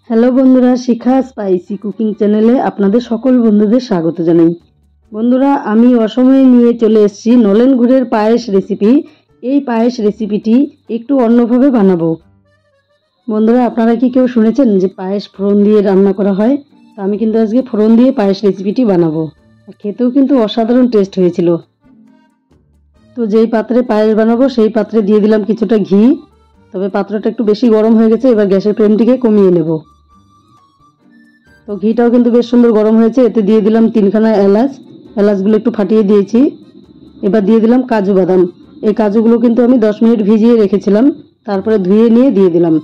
Hello বন্ধুরা, শিখা spicy cooking চ্যানেলে আপনাদের সকল বন্ধুদের স্বাগত জানাই। বন্ধুরা, আমি অসময়ে নিয়ে চলে এসেছি নলেন গুড়ের পায়েস রেসিপি। এই পায়েস রেসিপিটি একটু অন্যভাবে বানাবো। বন্ধুরা, আপনারা কি কেউ শুনেছেন যে পায়েস ফোড়ন দিয়ে রান্না করা হয়? তো আমি কিন্তু আজকে ফোড়ন দিয়ে পায়েস রেসিপিটি বানাবো। খেতেও কিন্তু অসাধারণ টেস্ট হয়েছিল। তো যেই পাত্রে পায়েস বানাবো সেই পাত্রে দিয়ে দিলাম কিছুটা ঘি। তবে পাত্রটা একটু বেশি গরম হয়ে গেছে, এবার গ্যাসের ফ্লেমটিকে কমিয়ে নেব। তো ঘিটাও কিন্তু বেশ সুন্দর গরম হয়েছে। এতে দিয়ে দিলাম 3খানা এলাচ। এলাচগুলো একটু ফাটিয়ে দিয়েছি। এবার দিয়ে দিলাম কাজু বাদাম। এই কাজুগুলো কিন্তু আমি 10 মিনিট ভিজিয়ে রেখেছিলাম, তারপরে ধুয়ে নিয়ে দিয়ে দিলাম।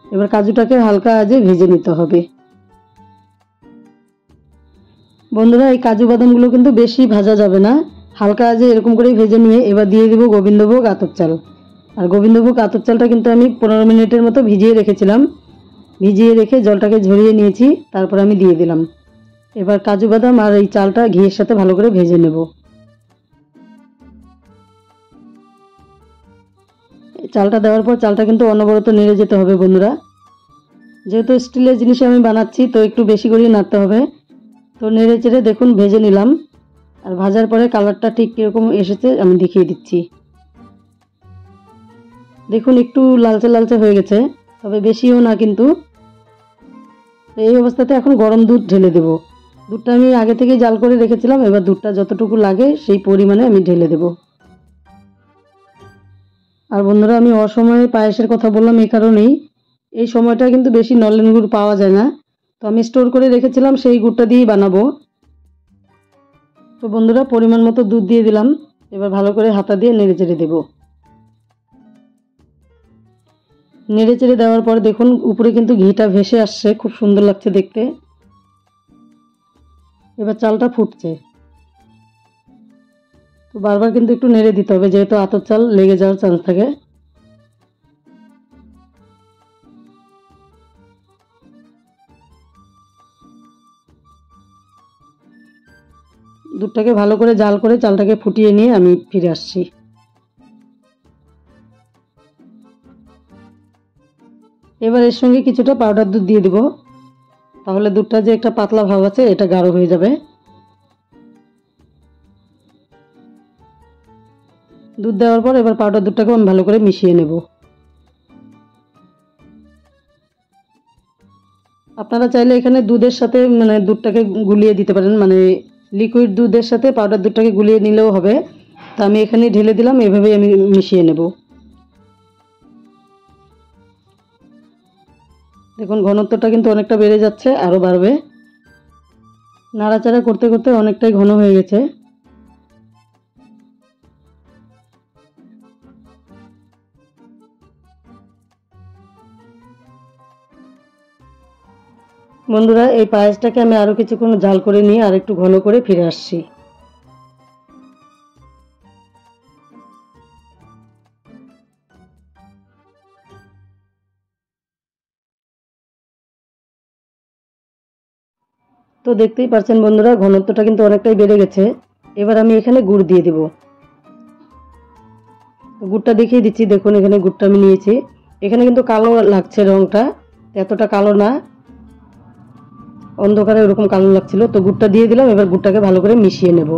এবার কাজুটাকে হালকা আঁচে ভেজে নিতে হবে। বন্ধুরা, এই কাজু বাদামগুলো কিন্তু বেশি ভাজা যাবে না, হালকা আঁচে এরকম করেই ভেজে নিয়ে এবার দিয়ে দেবো গোবিন্দভোগ আতপ চাল। আর গোবিন্দভোগ আতপ চালটা কিন্তু আমি 15 মিনিটের মতো ভিজিয়ে রেখেছিলাম। ভিজিয়ে রেখে জলটাকে ঝরিয়ে নিয়েছি, তারপর আমি দিয়ে দিলাম। এবার কাজু বাদাম আর এই চালটা ঘিয়ের সাথে ভালো করে ভেজে নেব। চালটা দেওয়ার পর চালটা কিন্তু অনবরত নেড়ে যেতে হবে বন্ধুরা। যেহেতু স্টিলের জিনিসে আমি বানাচ্ছি, তো একটু বেশি করেই নাড়তে হবে। তো নেড়ে চেড়ে দেখুন ভেজে নিলাম। আর ভাজার পরে কালারটা ঠিক কীরকম এসেছে আমি দেখিয়ে দিচ্ছি। দেখুন একটু লালচে লালচে হয়ে গেছে, তবে বেশিও না কিন্তু। এই অবস্থাতে এখন গরম দুধ ঢেলে দেব। দুধটা আমি আগে থেকে জাল করে রেখেছিলাম, এবার দুধটা যতটুকু লাগে সেই পরিমাণে আমি ঢেলে দেব। আর বন্ধুরা, আমি অসময়ে পায়েসের কথা বললাম এই কারণেই, এই সময়টা কিন্তু বেশি নলেন গুড় পাওয়া যায় না। তো আমি স্টোর করে রেখেছিলাম, সেই গুড়টা দিয়েই বানাবো। তো বন্ধুরা, পরিমাণ মতো দুধ দিয়ে দিলাম। এবার ভালো করে হাতা দিয়ে নেড়ে চেড়ে দেবো। নেড়ে চেড়ে দেওয়ার পর দেখুন উপরে কিন্তু ঘিটা ভেসে আসছে, খুব সুন্দর লাগছে দেখতে। এবার চালটা ফুটছে। তো বারবার কিন্তু একটু নেড়ে দিতে হবে, যেহেতু আতপ চাল লেগে যাওয়ার চান্স থাকে। দুধটাকে ভালো করে জাল করে চালটাকে ফুটিয়ে নিয়ে আমি ফিরে আসছি। এবার এর সঙ্গে কিছুটা পাউডার দুধ দিয়ে দিব, তাহলে দুধটা যে একটা পাতলা ভাব আছে এটা গাঢ় হয়ে যাবে। দুধ দেওয়ার পর এবার পাউডার দুধটাকে আমি ভালো করে মিশিয়ে নেব। আপনারা চাইলে এখানে দুধের সাথে দুধটাকে গুলিয়ে দিতে পারেন, লিকুইড দুধের সাথে পাউডার দুধটাকে গুলিয়ে নিলেও হবে। তা আমি এখানে ঢেলে দিলাম, এভাবেই আমি মিশিয়ে নেব। দেখুন ঘনত্বটা কিন্তু অনেকটা বেড়ে যাচ্ছে, আরও বাড়বে। নাড়াচাড়া করতে করতে অনেকটাই ঘন হয়ে গেছে। বন্ধুরা, এই পায়েসটাকে আমি আরও কিছুক্ষণ জাল করে নিয়ে আর একটু ঘন করে ফিরে আসছি। তো দেখতেই পাচ্ছেন বন্ধুরা, ঘনত্বটা কিন্তু অনেকটাই বেড়ে গেছে। এবার আমি এখানে গুড় দিয়ে দেব। গুড়টা দেখিয়ে দিচ্ছি, দেখুন এখানে গুড়টা আমি নিয়েছি। এখানে কিন্তু কালো লাগছে রংটা, এতটা কালো না, অন্ধকারে এরকম কালো লাগছিল। তো গুড়টা দিয়ে দিলাম, এবার গুড়টাকে ভালো করে মিশিয়ে নেব।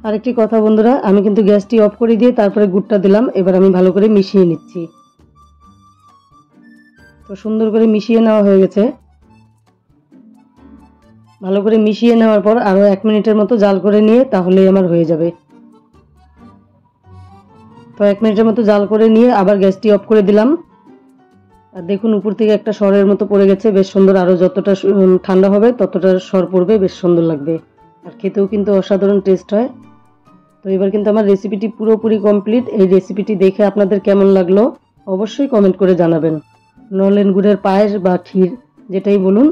আরেকটি কথা বন্ধুরা, আমি কিন্তু গ্যাসটি অফ করে দিয়ে তারপরে গুড়টা দিলাম। এবার আমি ভালো করে মিশিয়ে নিচ্ছি। তো সুন্দর করে মিশিয়ে নেওয়া হয়ে গেছে। ভালো করে মিশিয়ে নেওয়ার পর আরও 1 মিনিটের মতো জাল করে নিয়ে তাহলেই আমার হয়ে যাবে। তো 1 মিনিটের মতো জাল করে নিয়ে আবার গ্যাসটি অফ করে দিলাম। আর দেখুন উপর থেকে একটা সরের মতো পড়ে গেছে, বেশ সুন্দর। আরও যতটা ঠান্ডা হবে ততটা সর পড়বে, বেশ সুন্দর লাগবে। আর খেতেও কিন্তু অসাধারণ টেস্ট হয়। তো এবার কিন্তু আমার রেসিপিটি পুরোপুরি কমপ্লিট। এই রেসিপিটি দেখে আপনাদের কেমন লাগলো অবশ্যই কমেন্ট করে জানাবেন। নলেন গুড়ের পায়েস বা ক্ষীর যেটাই বলুন,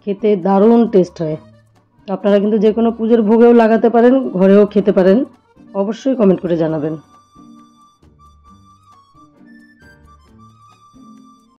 খেতে দারুণ টেস্ট হয়। আপনারা কিন্তু যে কোনো পুজোর ভোগেও লাগাতে পারেন, ঘরেও খেতে পারেন। অবশ্যই কমেন্ট করে জানাবেন।